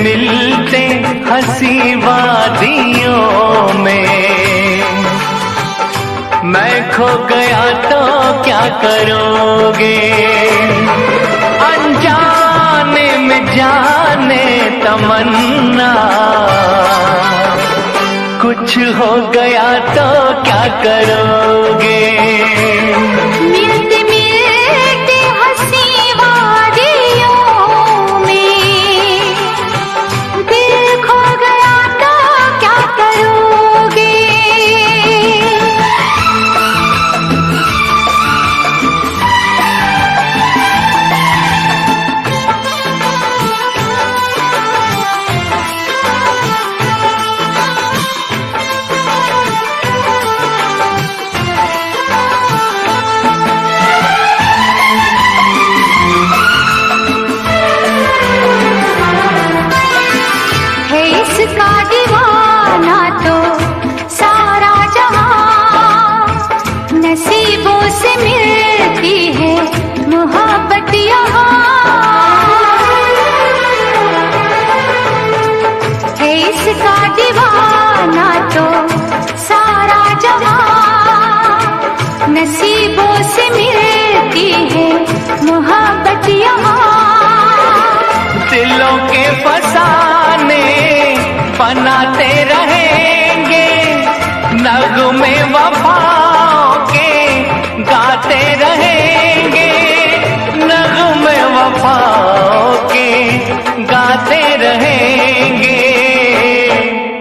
मिलते हंसी वादियों में। मैं खो गया तो क्या करोगे, अनजाने में जाने तमन्ना। कुछ हो गया तो क्या करोगे। इसका दीवाना तो सारा जहां, नसीबों से मिलती है मोहब्बत यहाँ। है इसका दीवाना तो सारा जहां, नसीबों से मिलती है मोहब्बत यहाँ। दिलों के फसाने बनाते रहेंगे, नगमे वफाओं के गाते रहेंगे, नगमे वफाओं के गाते रहेंगे।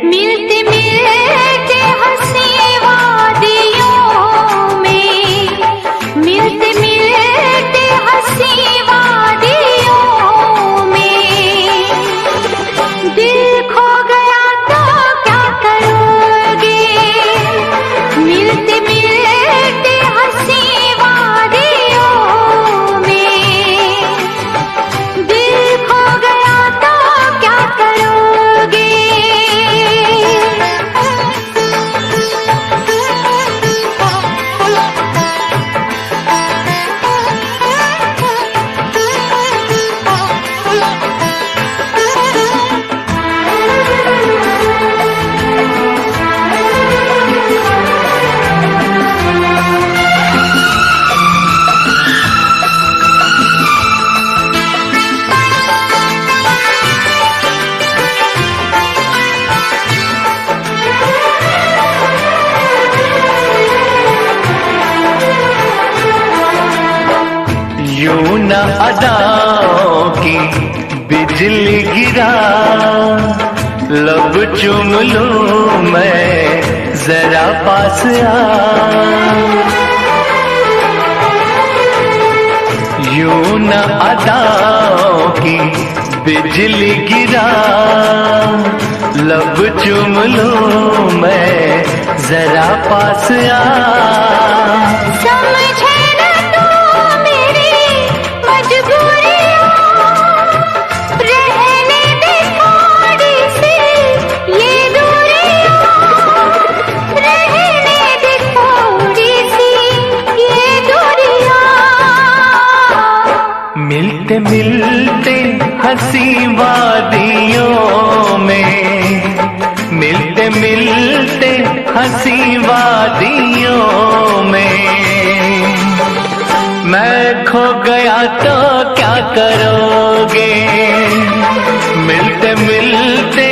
मिलते मिलते हंसी वादियों में, मिलते मिलते हंसी वादियों में। दिल खो गया तो क्या करोगे, मिलते मिलते हंसी वादियों में। दिल खो गया तो क्या करोगे। यूं न अदाओं की बिजली गिरा, लब चूम लूं मैं जरा पास आ। यूं न अदाओं की बिजली गिरा, लब चूम लूं मैं जरा पास आ। समझे न तू मेरी मजबूरियां, रहने दे थोड़ी सी ये दूरियां, रहने दे थोड़ी सी ये दूरियां। मिलते मिलते हंसी वादियों में, मिलते मिलते हंसी वादियों में। मैं खो गया तो क्या करोगे, मिलते मिलते।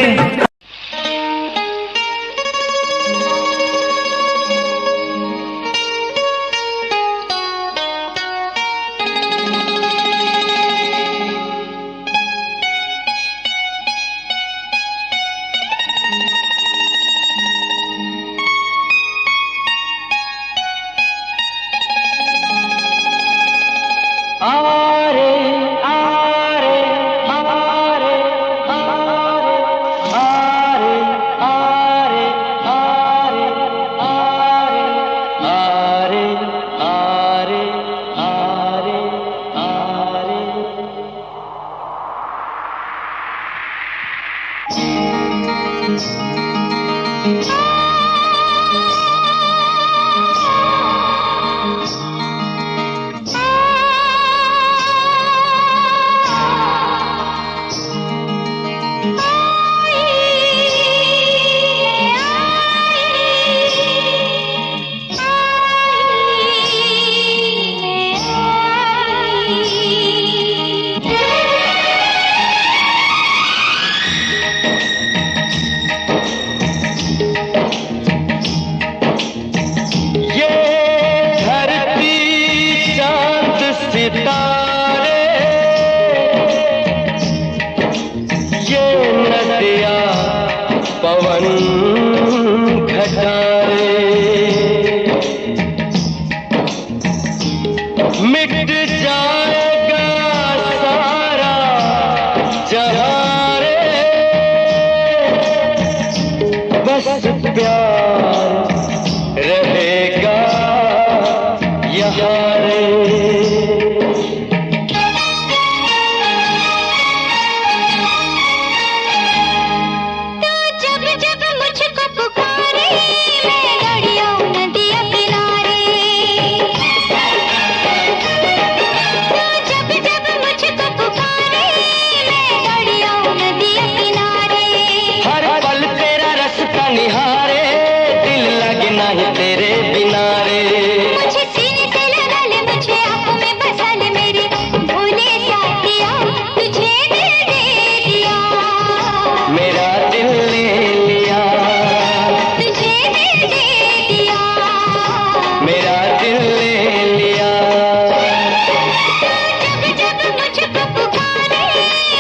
आरे आरे आरे आरे आरे जहाँ रे बस प्यार रहेगा यहाँ रे। निहारे दिल लगे नहीं तेरे बिना रे। मुझे सीने से लगा ले, मुझे आंखों में बसा ले, मेरे भोले साथिया तुझे दिल दे दिया। मेरा दिल ले लिया, तुझे दिल दे दिया। मेरा दिल ले लिया। जब जब मुझको पुकारे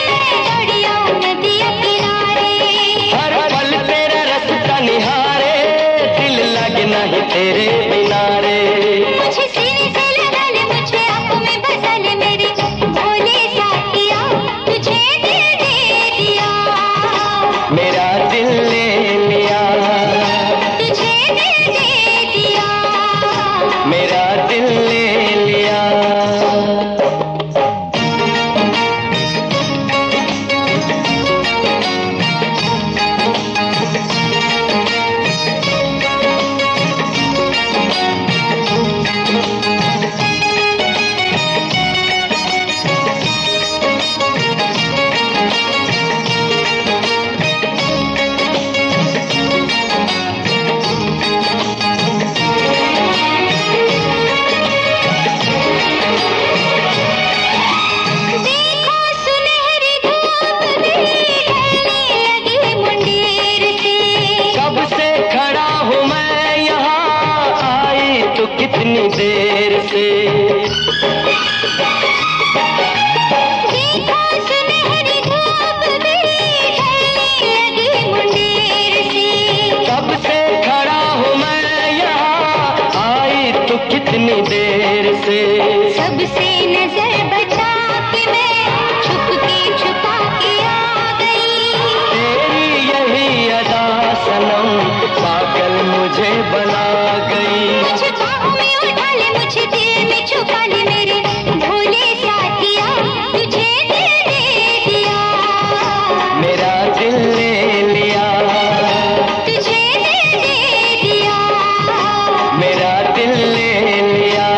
मैं दौड़ी आऊं नदिया किनारे। हर पल तेरा रास्ता निहारे दिल लगे नहीं तेरे बिना रे। मुझे सीने से लगा ले, मुझे आंखों में बसा ले, मेरे भोले साथिया तुझे दिल दे दिया। मेरा दिल ले लिया, तुझे दिल दे दिया। मेरा दिल ले लिया। देखो सुनहरी धूप भी ढलने लगी मुंडेर से। कब से खड़ा हूँ मैं यहाँ, आई तो कितनी देर से। देखो सुनहरी धूप भी ढलने लगी मुंडेर से। कब से खड़ा हूँ मैं यहाँ, आई तो कितनी देर से। सबसे नजर बचा के मैं छुपा के आ गई। तेरी यही अदा सनम पागल मुझे बना गई। मुझे बाहों में उठा ले, मुझे दिल में छुपा ले, मेरे भोले साथिया तुझे दिल दे दिया। मेरा दिल ले लिया, तुझे दिल दे दिया। मेरा दिल ले लिया।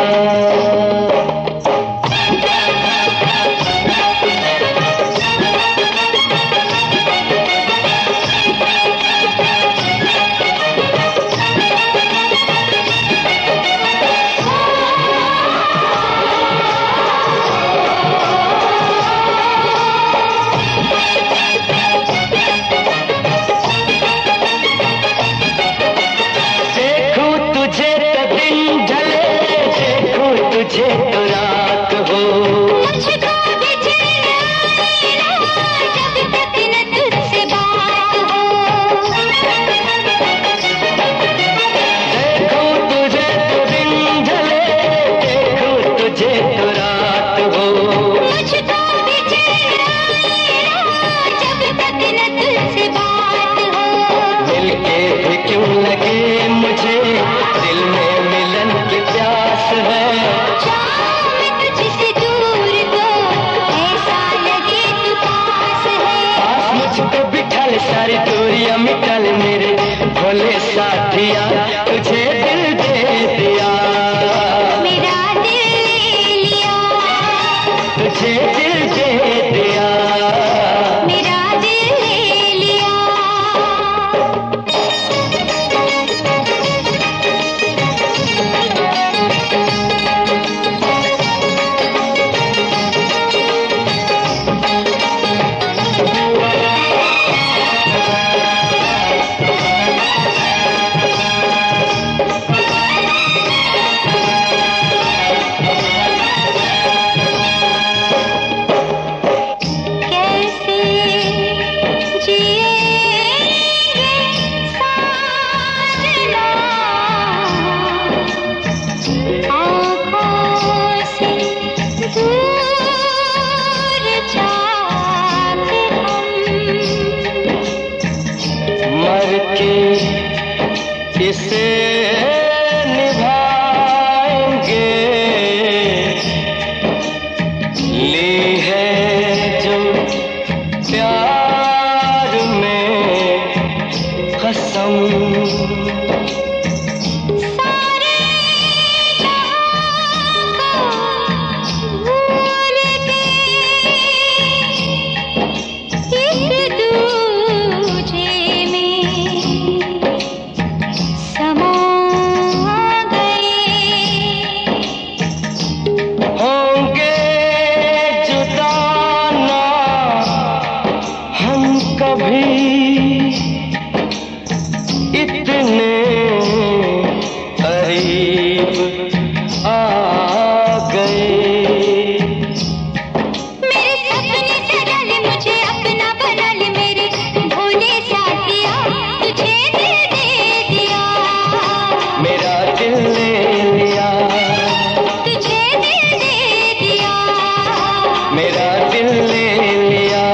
देखूं तुझे तो दिन ढले, देखूं तुझे तो रात हो। मुझको भी चैन आए ना जब तक न तुझसे बात हो। देखूं तुझे तो दिन ढले, देखूं तुझे तो रात हो। मुझको भी चैन आए ना जब तक न तुझसे बात हो। मिलके भी क्यों लगे मुझे, दिल में मिलन की प्यास है। जाऊं मैं तुझसे दूर तो ऐसा लगे तू पास है। पास मुझको बिठल, सारी दूरियां मिटल, मेरे भोले साथिया तुझे दिल दे दिया। मेरा दिल ले लिया। तुझे दिल दे दिया। मेरा दिल ले लिया। ली है जो प्यार में कसम, सारे जहां को भूल के एक दूजे में समा गए। होंगे जुदा ना हम कभी, इतने करीब आ गए। मेरे सपने सजा ले, मुझे अपना बना ले, मेरे भोले साथिया तुझे दिल दे दिया। मेरा दिल ले लिया, तुझे दिल दे दिया। मेरा दिल ले लिया।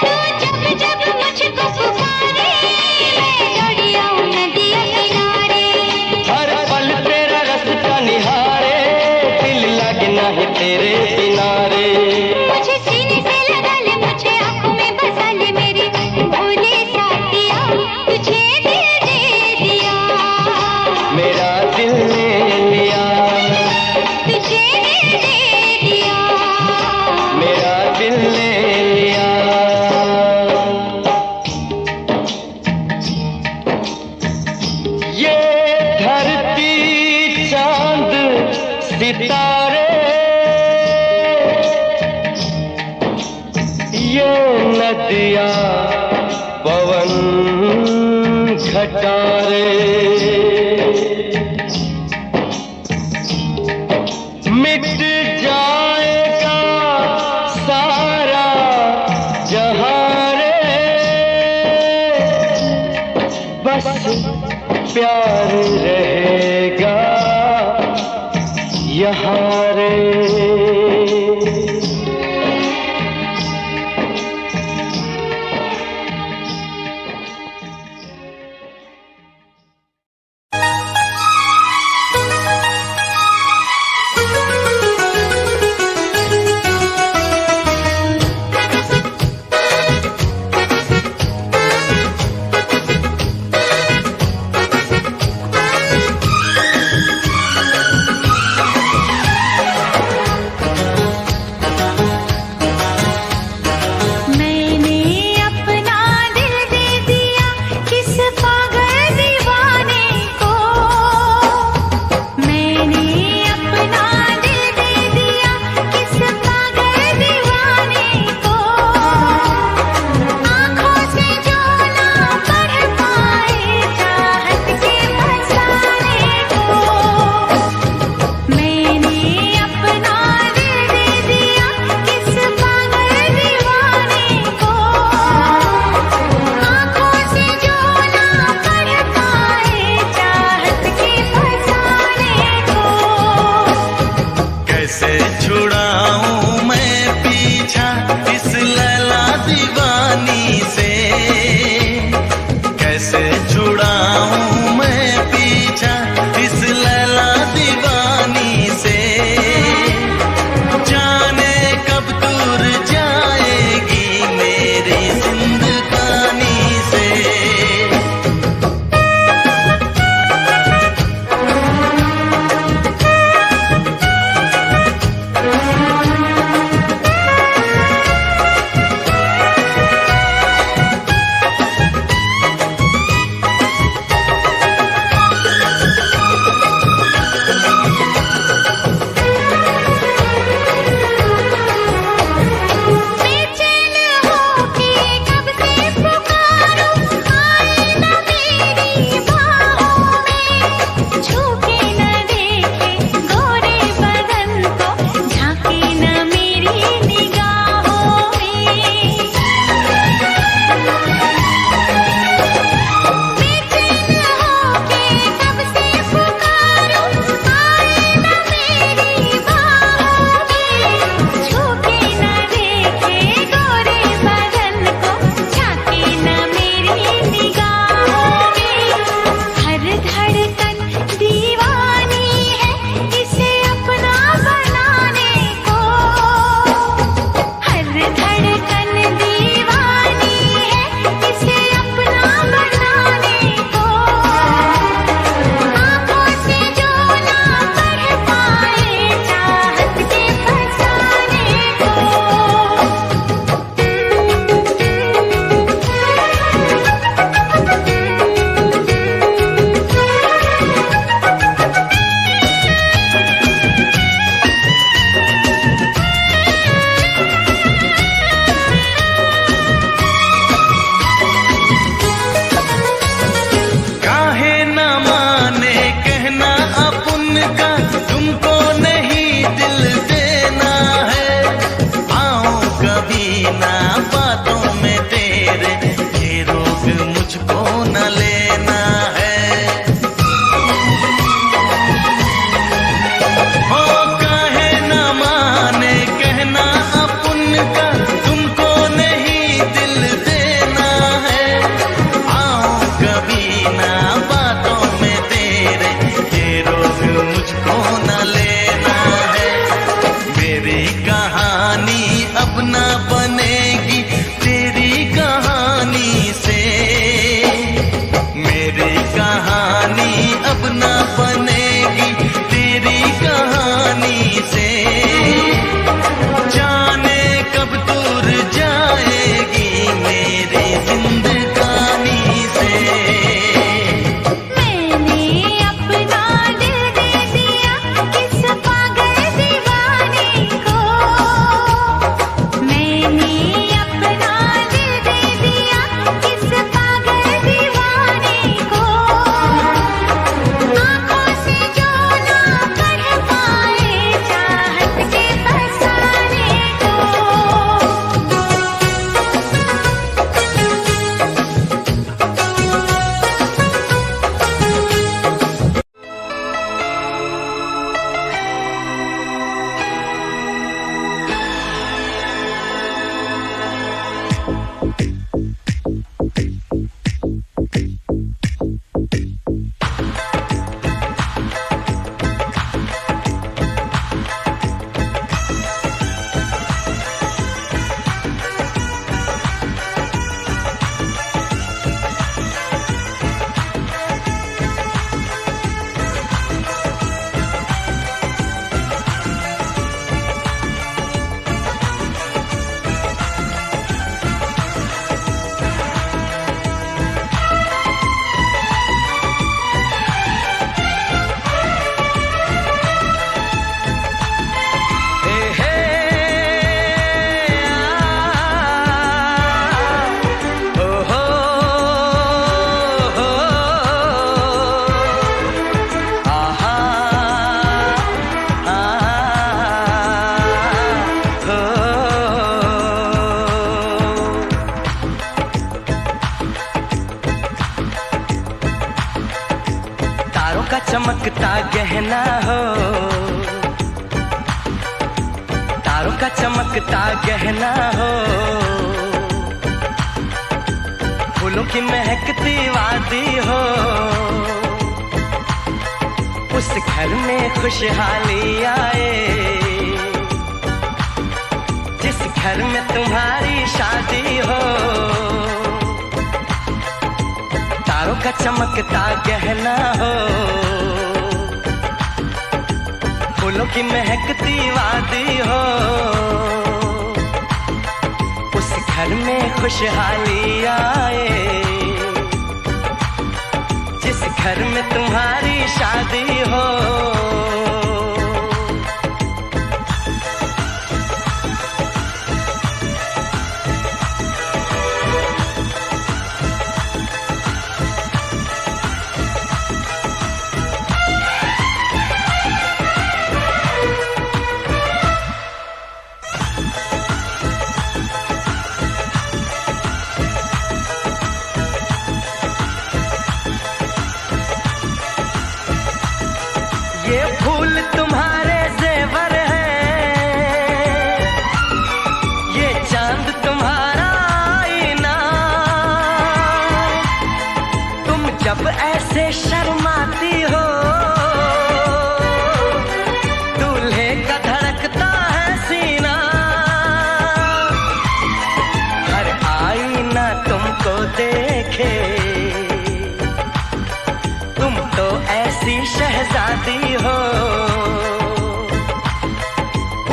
तू जब जब मुझको पुकारे, मैं दौड़ी आऊं नदिया किनारे। हर पल तेरा रास्ता निहारे, दिल लगना है तेरे किनारे। मुझे सीने से लगा ले, मुझे आंखों में बसा ले, मेरे भोले साथिया तुझे दिल दे दिया। मेरा दिल ले लिया, तुझे दिल दे दिया। मेरा दिल ले लिया। ये धरती चांद सितारे, ये नदियाँ पवन घटारे, मिट जाएगा सारा जहां रे, बस प्यार रहेगा यहाँ रे। चमकता गहना हो, तारों का चमकता गहना हो, फूलों की महकती वादी हो, उस घर में खुशहाली आए, जिस घर में तुम्हारी शादी हो। तारों का चमकता गहना हो, फूलों की महकती वादी हो, उस घर में खुशहाली आए, जिस घर में तुम्हारी शादी हो। ये फूल तुम्हारे जेवर हैं, ये चांद तुम्हारा आईना, तुम जब ऐसे शर्माती हो, दूल्हे का धड़कता है सीना, हर आईना तुमको देखे, तुम तो ऐसी शहजादी हो,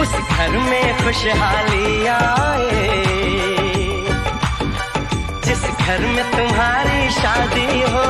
उस घर में खुशहाली आए, जिस घर में तुम्हारी शादी हो।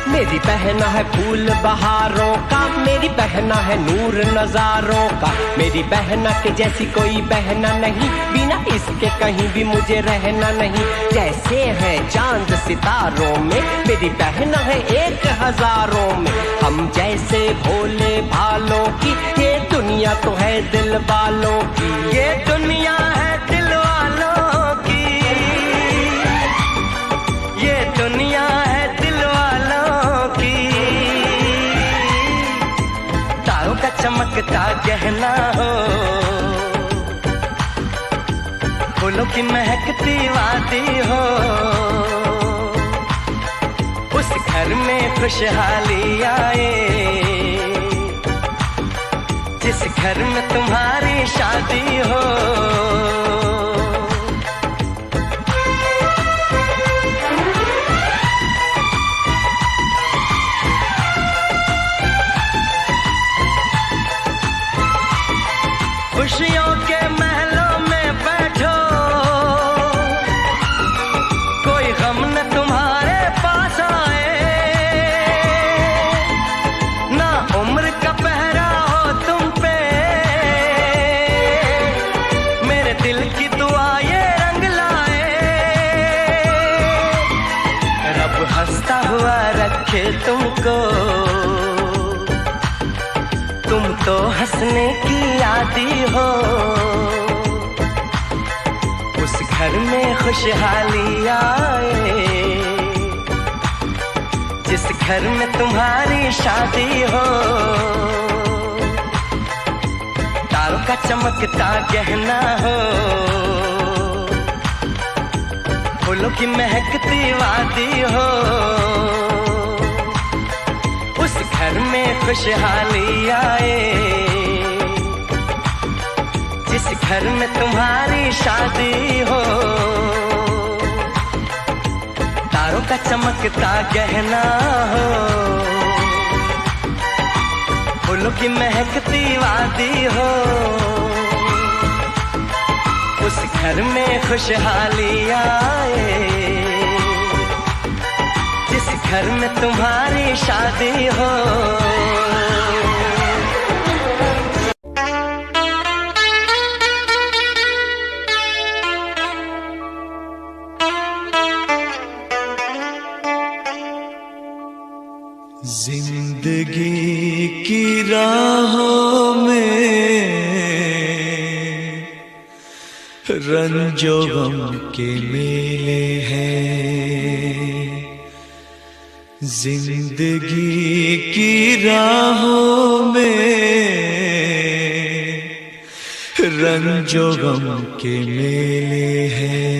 मेरी बहना है फूल बहारों का, मेरी बहना है नूर नजारों का, मेरी बहना के जैसी कोई बहना नहीं, बिना इसके कहीं भी मुझे रहना नहीं। जैसे है चांद सितारों में, मेरी बहना है 1000 में, हम जैसे भोले भालों की, ये दुनिया तो है दिल वालों की, ये दुनिया है दिल वालों की, ये दुनिया है दिल वालों की। तारों का चमकता गहना हो, फूलों की महकती वादी हो, उस घर में खुशहाली आए, जिस घर में तुम्हारी शादी हो। खुशियों के महलों में बैठो, कोई गम न तुम्हारे पास आए, ना उम्र का पहरा हो तुम पे, मेरे दिल की दुआ ये रंग लाए, रब हंसता हुआ रखे तुमको, तुम तो हंसने की आदी हो, उस घर में खुशहाली आए, जिस घर में तुम्हारी शादी हो। तारों का चमकता गहना हो, फूलों की महकती वादी हो, उस घर में खुशहाली आए, जिस घर में तुम्हारी शादी हो। तारों का चमकता गहना हो, फूलों की महकती वादी हो, उस घर में खुशहाली आए, जिस घर में तुम्हारी शादी हो। जिंदगी की राहों रंजो गम के मेले हैं, जिंदगी की राहों में रंजो गम के मेले हैं।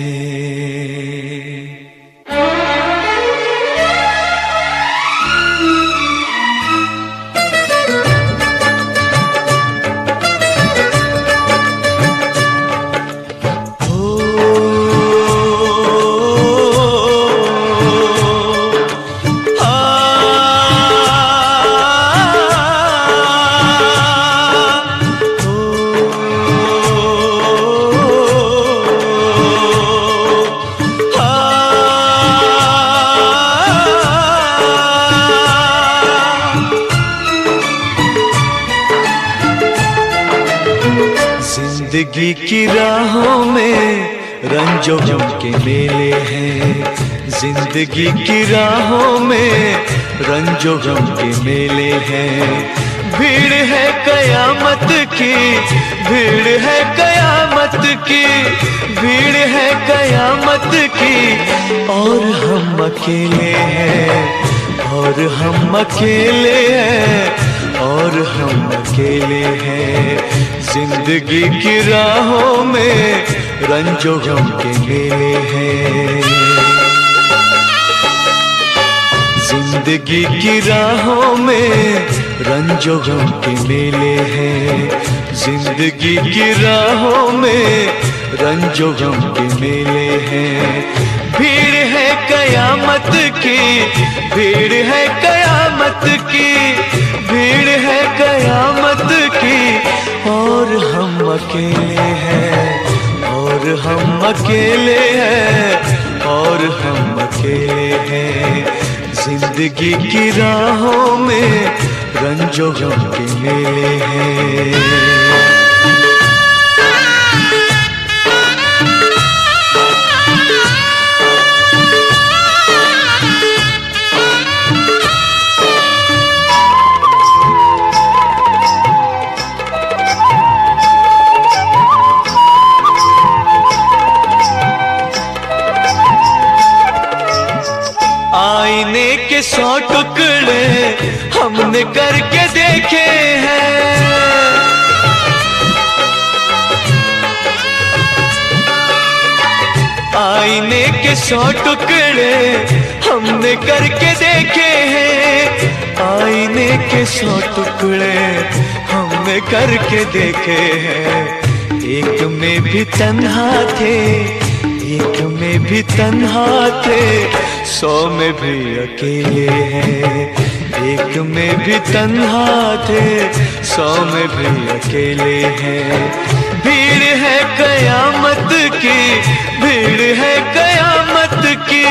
जिंदगी की राहों में रंजो गम के मेले हैं, जिंदगी की राहों में रंजो गम के मेले हैं। भीड़ है कयामत की, भीड़ है कयामत की, भीड़ है कयामत की, और हम अकेले हैं, और हम अकेले हैं, और हम अकेले हैं। जिंदगी की राहों में रंजो गम के मेले हैं, जिंदगी की राहों में रंजो गम के मेले हैं, जिंदगी की राहों में रंजो गम के मेले हैं। भीड़ है कयामत की, भीड़ है कयामत की, भीड़ है कयामत की, और हम अकेले हैं, और हम अकेले हैं, और हम अकेले हैं। जिंदगी की राहों में रंजो गम के मेले हैं। आईने के 100 टुकड़े हमने करके देखे हैं, आईने के 100 टुकड़े हमने करके देखे हैं, आईने के 100 टुकड़े हमने करके देखे हैं। एक में भी तन्हा थे, एक में भी तन्हा थे, 100 में भी अकेले हैं। एक में भी तन्हा थे, 100 में भी अकेले हैं। भीड़ है कयामत की, भीड़ है कयामत की,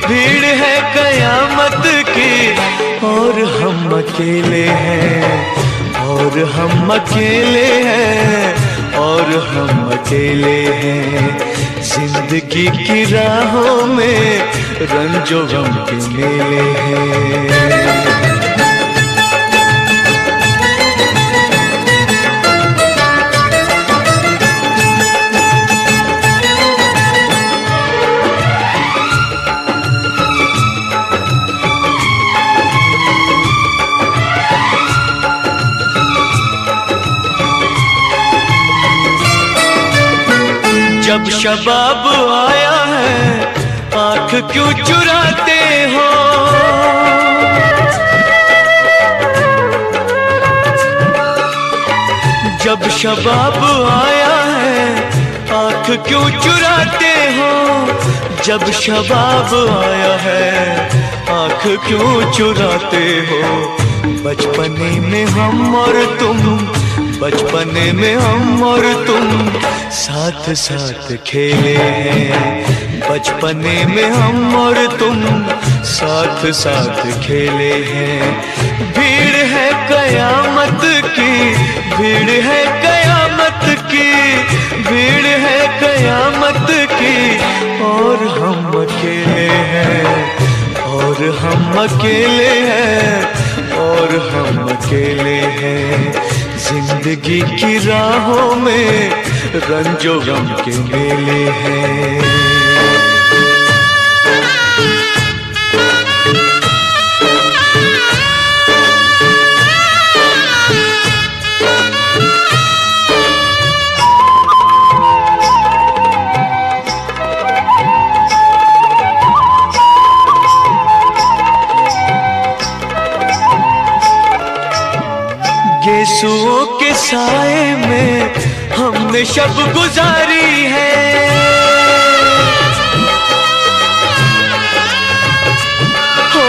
भीड़ है कयामत की, और हम अकेले हैं, और हम अकेले हैं, और हम अकेले हैं। जिंदगी की राहों में रंजो गम के मेले हैं। जब शबाब आया है आंख क्यों चुराते हो, जब शबाब आया है आंख क्यों चुराते हो, जब शबाब आया है आंख क्यों चुराते हो। बचपने में हम और तुम, बचपने में हम और तुम साथ साथ खेले हैं। बचपने में हम और तुम साथ साथ खेले हैं। भीड़ है कयामत की, भीड़ है कयामत की, भीड़ है कयामत की, और हम अकेले हैं, और हम अकेले हैं, और हम अकेले हैं। जिंदगी जिंदगी की राहों में रंजो गम के मेले हैं। गेसुओं के साए में हमने शब गुजारी है। हो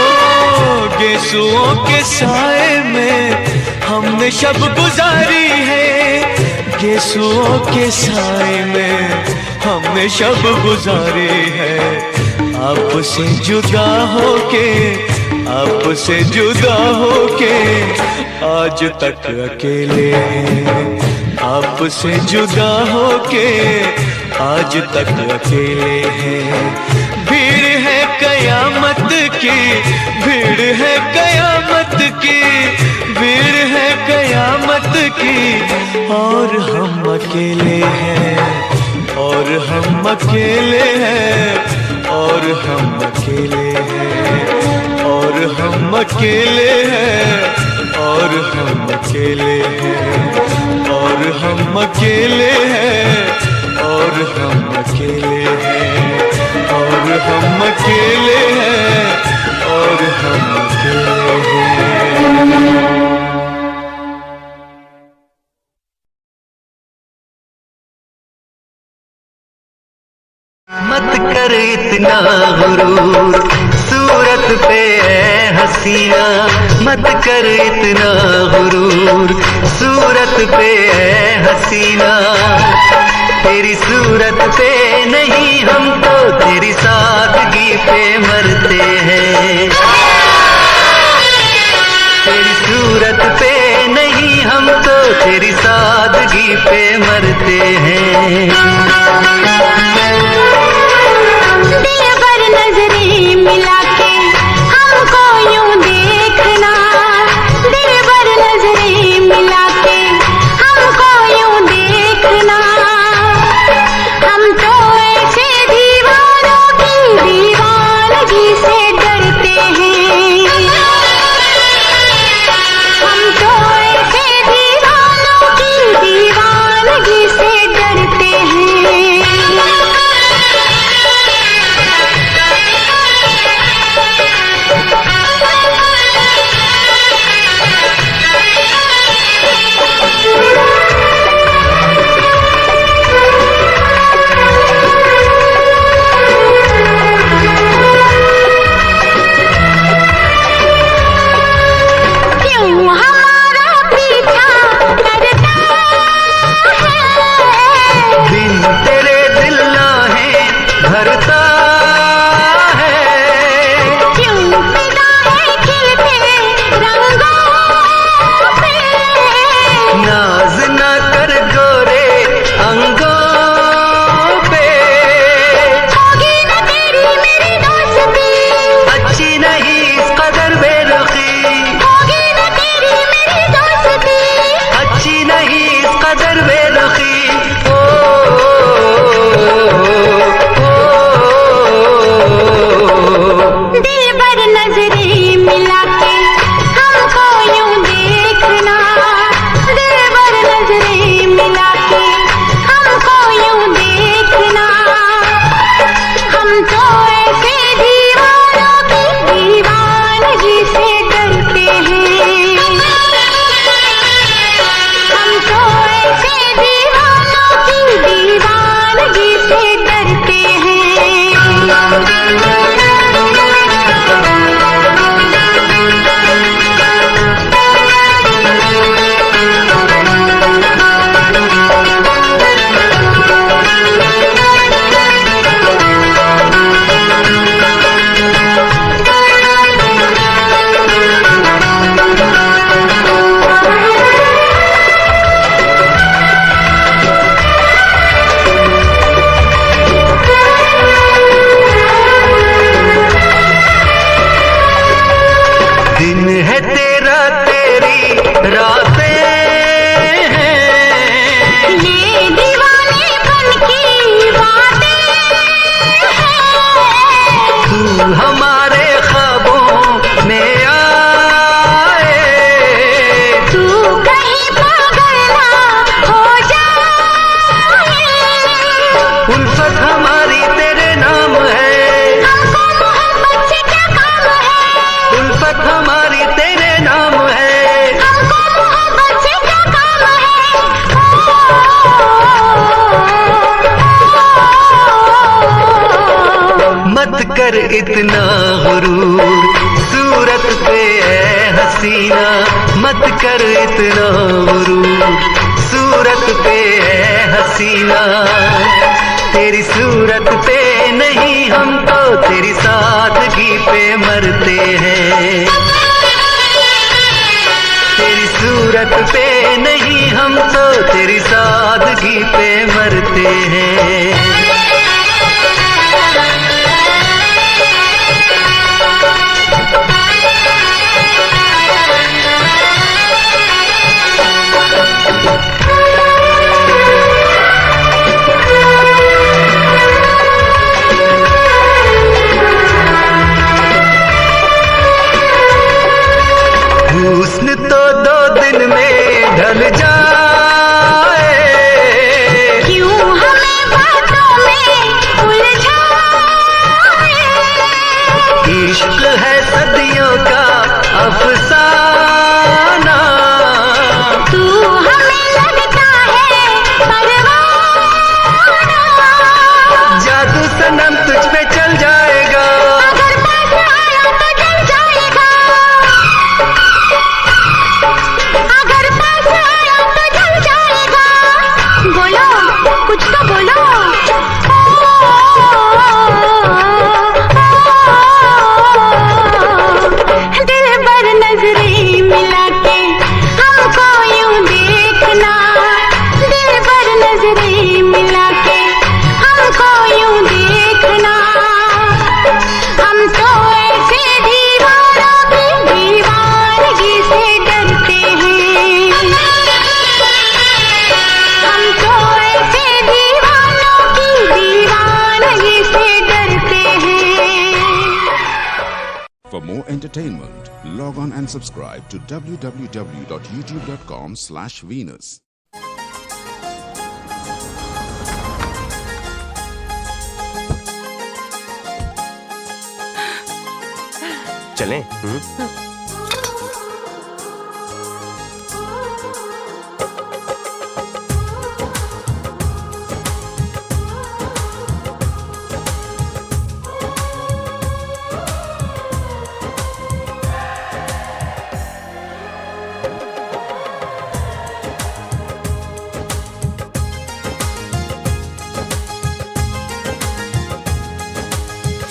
गेसुओं के साए में हमने शब गुजारी है। गेसुओं के साए में हमने शब गुजारी है। आपसे जुदा होके, आपसे जुदा होके आज तक अकेले हैं। आपसे जुदा होके आज तक अकेले हैं। भीड़ है कयामत की, भीड़ है कयामत की, भीड़ है कयामत की, और हम अकेले हैं, और हम अकेले हैं, और हम अकेले हैं, और हम अकेले हैं, और हम अकेले हैं, और हम अकेले हैं, और हम अकेले हैं, और हम अकेले हैं, और हम अकेले हैं। मत कर इतना गुरूर सूरत पे है हसीना, मत कर इतना गुरूर सूरत पे है हसीना। तेरी सूरत पे नहीं हम तो तेरी सादगी पे मरते हैं। तेरी सूरत पे नहीं हम तो तेरी सादगी पे मरते हैं। नजरें मिला के हमको यूं देखना, दिल भर नजरें मिला के हमको यूं देखना। हम तो ऐसे दीवानों की दीवानगी से डरते हैं। हम तो ऐसे दीवानों की दीवानगी से डरते हैं। मत कर इतना गुरूर, सूरत पे है हसीना मत कर इतना गुरूर, सूरत पे है हसीना। तेरी सूरत पे नहीं हम तो तेरी सादगी पे मरते हैं, तेरी सूरत पे नहीं हम तो तेरी सादगी पे मरते हैं। हुस्न तो 2 दिन में ढल जाए, क्यों हमें बातों में उलझाए। इश्क है सदियों का अफसाना, तू हमें लगता है परवाना। जादू सनम तुझ पे चल जाएगा, अगर पास आया तो जल जाएगा, अगर पास आया तो जल जाएगा। बोलो कुछ तो बोलो। दिल भर नजरें मिला के हमको यूं देखना, दिल भर नजरें मिला के हमको यूं देखना। हम तो ऐसे दीवारों की दीवानगी से डरते हैं, हम तो ऐसे दीवानों की दीवानगी से डरते हैं। For more entertainment, log on and subscribe to www.youtube.com/Venus. चलें?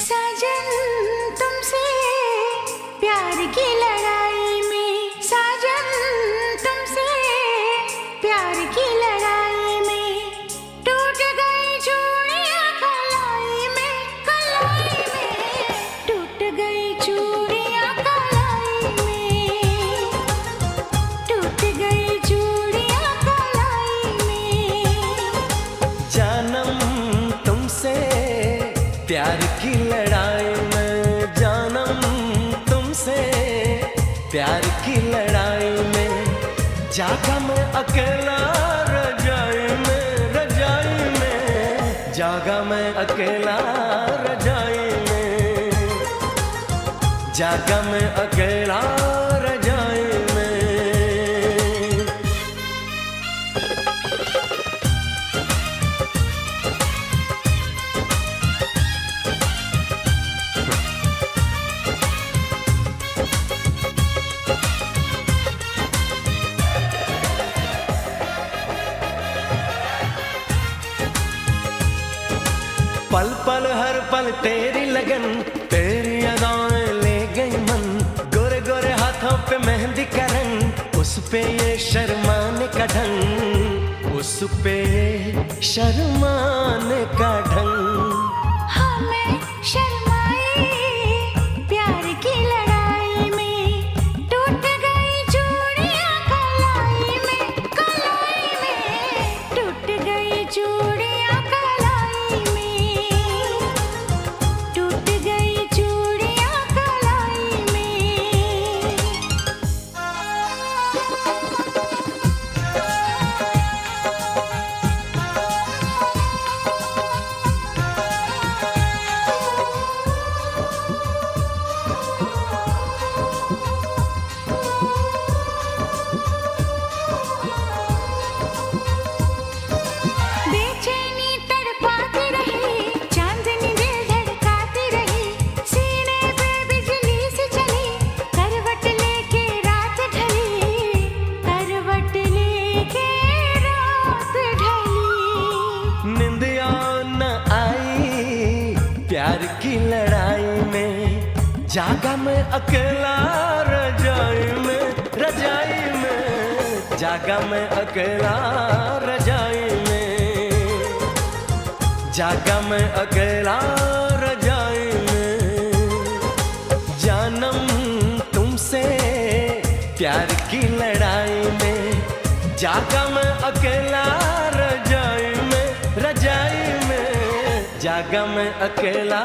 साजन तुमसे प्यार की लड़ाई में, साजन तुमसे प्यार की लड़ाई में टूट गई चूड़ियां कलाई में, कलाई में टूट गई चूड़ियां कलाई में, टूट गई चूड़ियां कलाई में। जानम तुमसे प्यार की लड़ाई में, जानम तुमसे प्यार की लड़ाई में जागा मैं अकेला रजाई में, रजाई में जागा मैं अकेला रजाई में, जागा मैं अकेला रजाई में। पल पल हर पल तेरी लगन, तेरी अदाएं ले गई मन, गोरे गोरे हाथों पे मेहंदी का रंग, उस पे ये शर्माने का ढंग, उस पे ये शर्माने का ढंग। हमें शर्माए प्यार की लड़ाई में टूट गई चूड़ियां कलाई में, कलाई में टूट गई चूड़ियां कलाई में, टूट गई चूड़ियां कलाई में। प्यार की लड़ाई में जागा मैं अकेला रजाई में जागा मैं अकेला रजाई में जागा मैं अकेला रजाई में जानम तुमसे प्यार की लड़ाई में जागा मैं अकेला रजाई में जागा मैं अकेला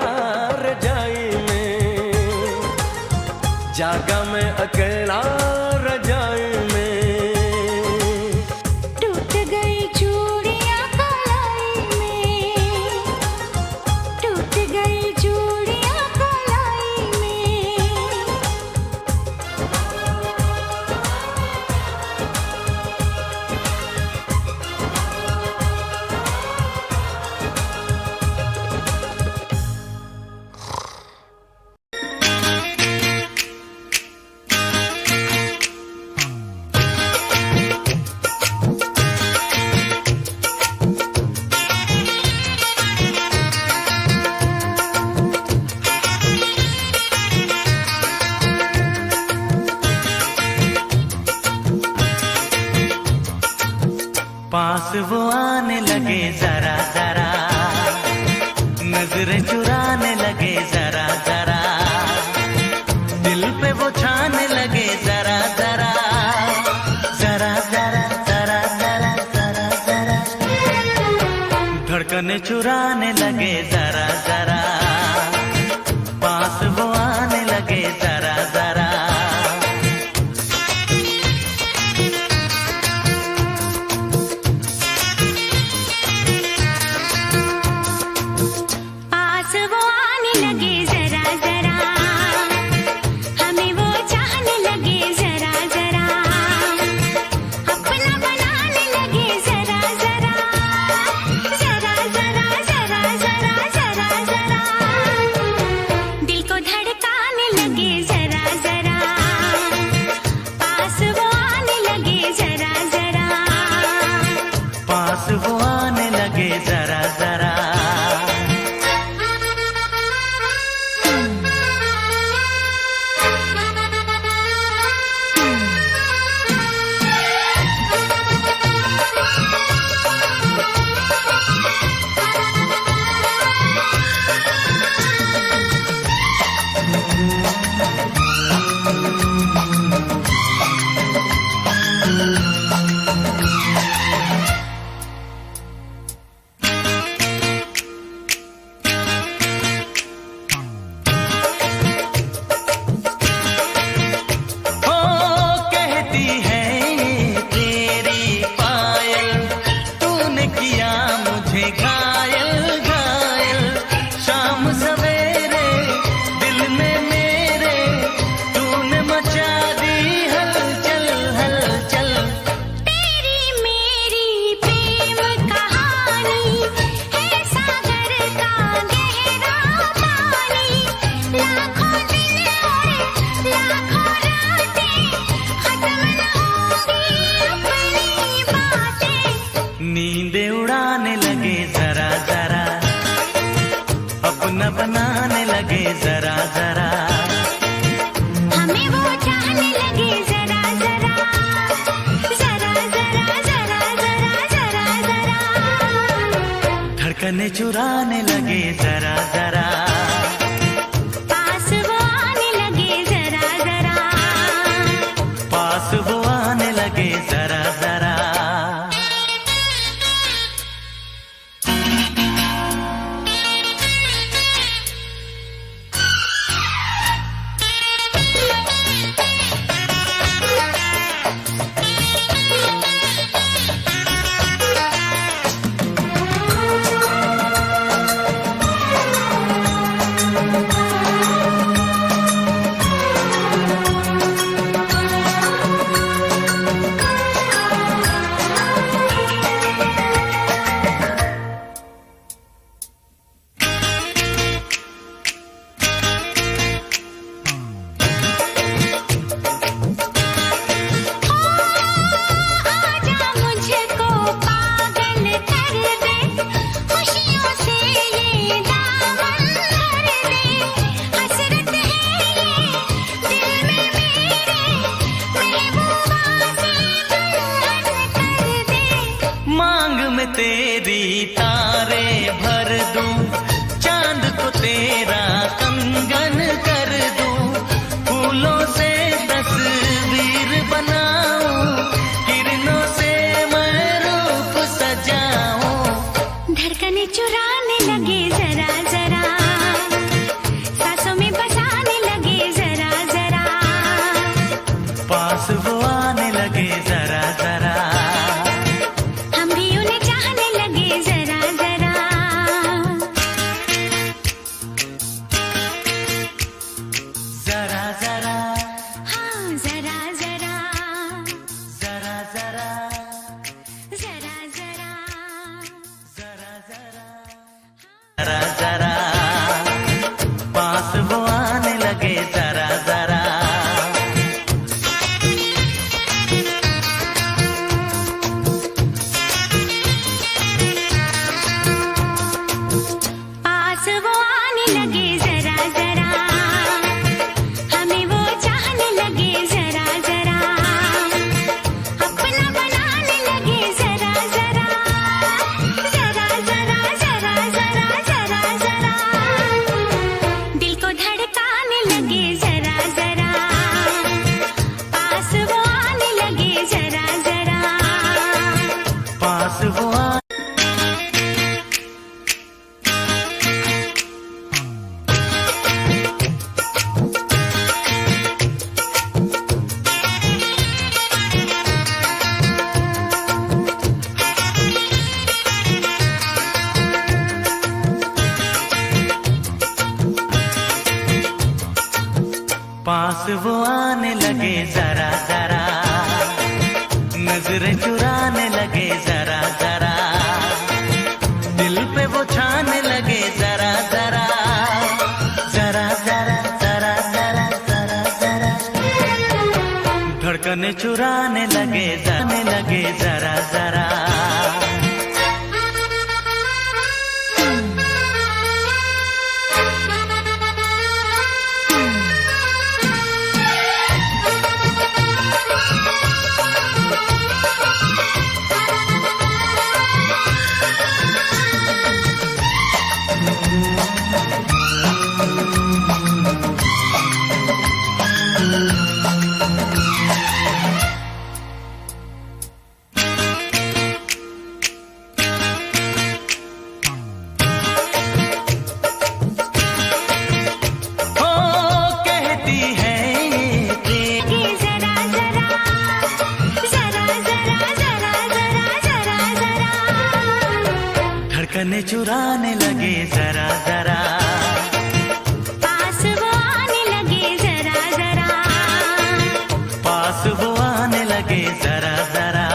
रजाई में जागा मैं अकेला रजाई में टूट गई चूड़ियां कलाई में टूट गई चूड़ियां कलाई में पास वो आने लगे जरा जरा नजरें चुराने लगे जरा जरा दिल पे वो छाने लगे जरा जरा जरा जरा जरा जरा जरा जरा धड़कने चुराने लगे जरा जरा पास वो आने लगे जरा जरा वो आने लगे जरा जरा नींदे उड़ाने लगे जरा जरा अपना बनाने लगे जरा जरा हमें वो चाहने लगे जरा जरा जरा जरा जरा जरा जरा जरा धड़कने चुराने लगे जरा जरा पास वो आने लगे जरा जरा पास वो आने लगे जरा जरा तेरा कंगन कर दूं, फूलों से तस्वीर बनाऊं, किरणों से मैं रूप सजाऊं। धड़कने चुराने लगे जरा जरा, सांसों में बसाने लगे जरा जरा, पास वो आने लगे जरा जरा, हम भी उन्हें चाहने लगे जरा जरा। जरा जरा, हाँ जरा जरा, जरा जरा, जरा जरा, जरा जरा, जरा जरा, पास वो आने लगे जरा जरा। पास वो आने लगे जरा जरा, हमें वो चाहने लगे जरा जरा, अपना बनाने लगे जरा जरा, जरा जरा, जरा जरा, जरा जरा, दिल को धड़काने लगे जरा जरा, पास वो आने लगे जरा जरा। पास वो पास वो आने लगे जरा जरा, नजरें चुराने लगे जरा जरा, दिल पे वो छाने लगे जरा जरा, जरा जरा, जरा जरा, जरा जरा, धड़कने चुराने लगे जाने लगे जरा जरा। धड़कने चुराने लगे जरा जरा, पास वो आने लगे जरा जरा, पास वो आने लगे जरा जरा।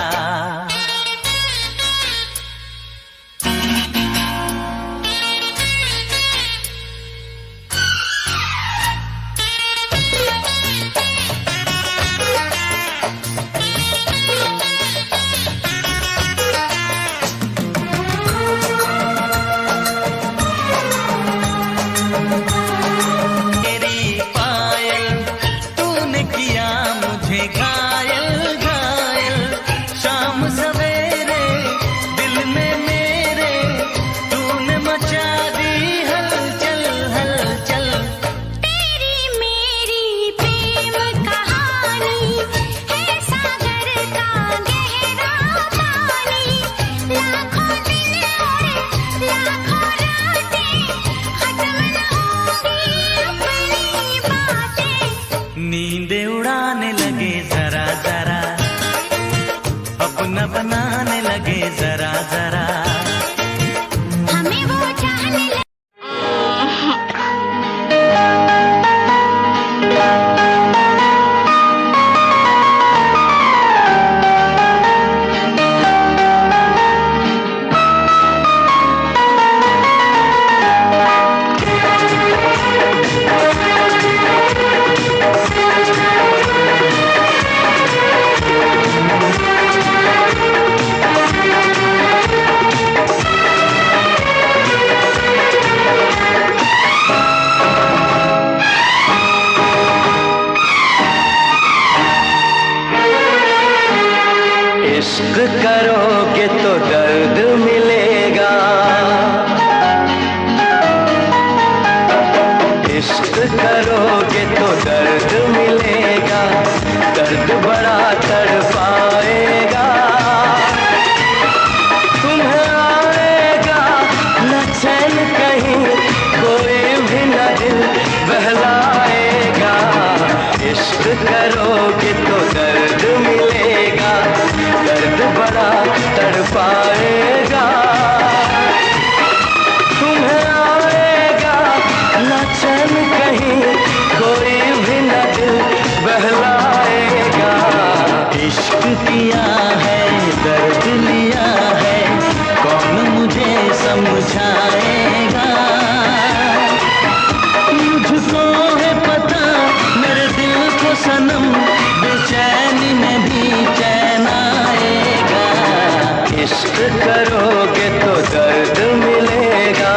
नींदे उड़ाने लगे जरा जरा, अपना बनाने लगे जरा जरा, हमें वो चाहने लगे। इश्क करोगे तो दर्द मिलेगा, दर्द बड़ा तड़पाएगा। तुम्हें आएगा न चैन कहीं, कोई भी न दिल बहलाएगा। इश्क करोगे तो दर्द मिलेगा, दर्द बड़ा तड़पाएगा। तुम्हें आएगा न चैन कहीं, कोई भी न दिल बहलाएगा। इश्क किया है दर्द लिया है, कौन मुझे समझाएगा। मुझको है पता मेरे दिल को सनम, बेचैनी में भी चैन आएगा। इश्क करोगे तो दर्द मिलेगा।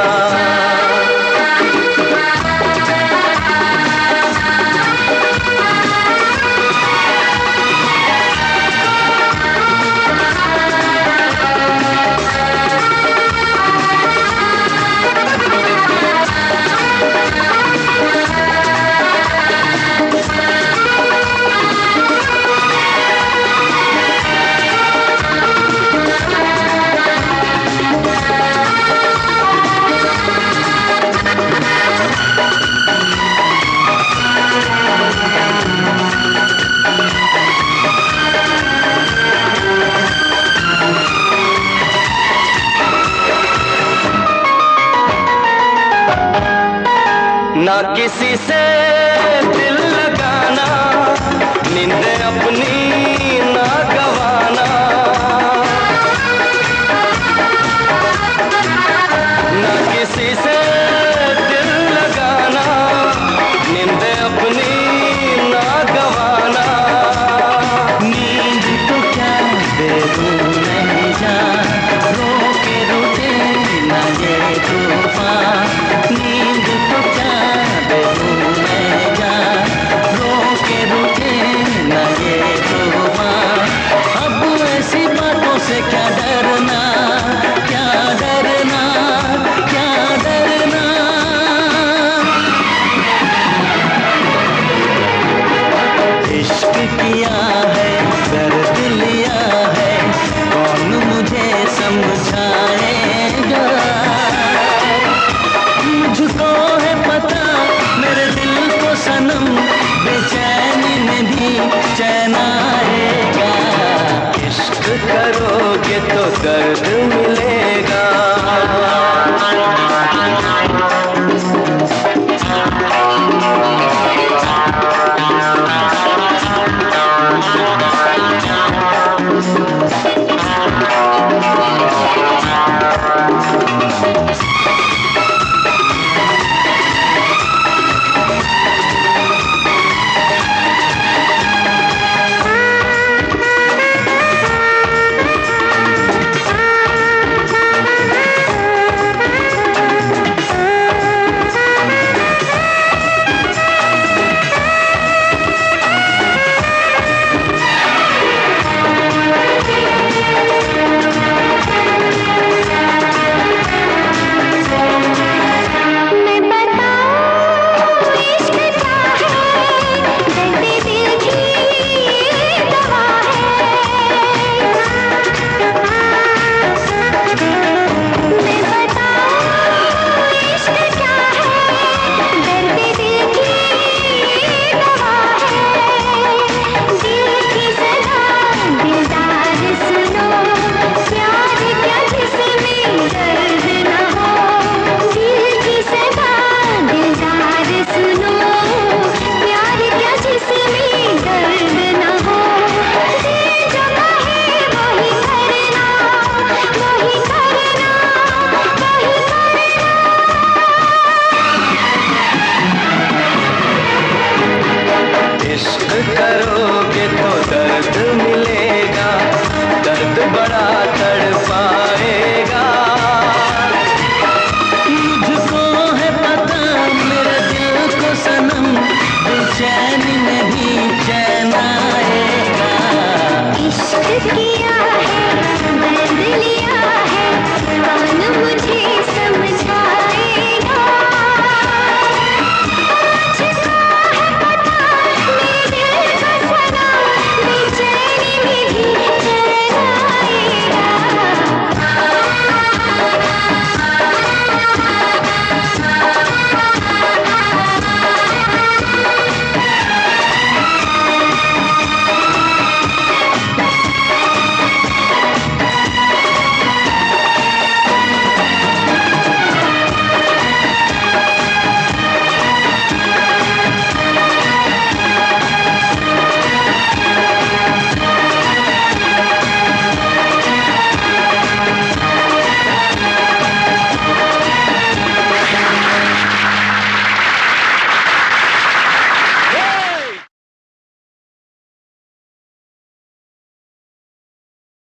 ना किसी से दिल लगाना, नींद अपनी ना गवाना। ना किसी से दिल लगाना, नींद अपनी ना गवाना। नींद तो क्या बेरूं नहीं जा, रो के रुके ना ये तूफान। नींद तो क्या बेरूं नहीं जा, रो के रुके ना ये तूफान। अब ऐसी बातों से क्या डरना, क्या डरना, क्या डरना। इश्क किया है दर्द लिया है, कौन मुझे समझाएगा। मुझको है पता मेरे दिल को सनम, बेचैनी में भी चैन आएगा। इश्क करोगे तो दर्द मिलेगा।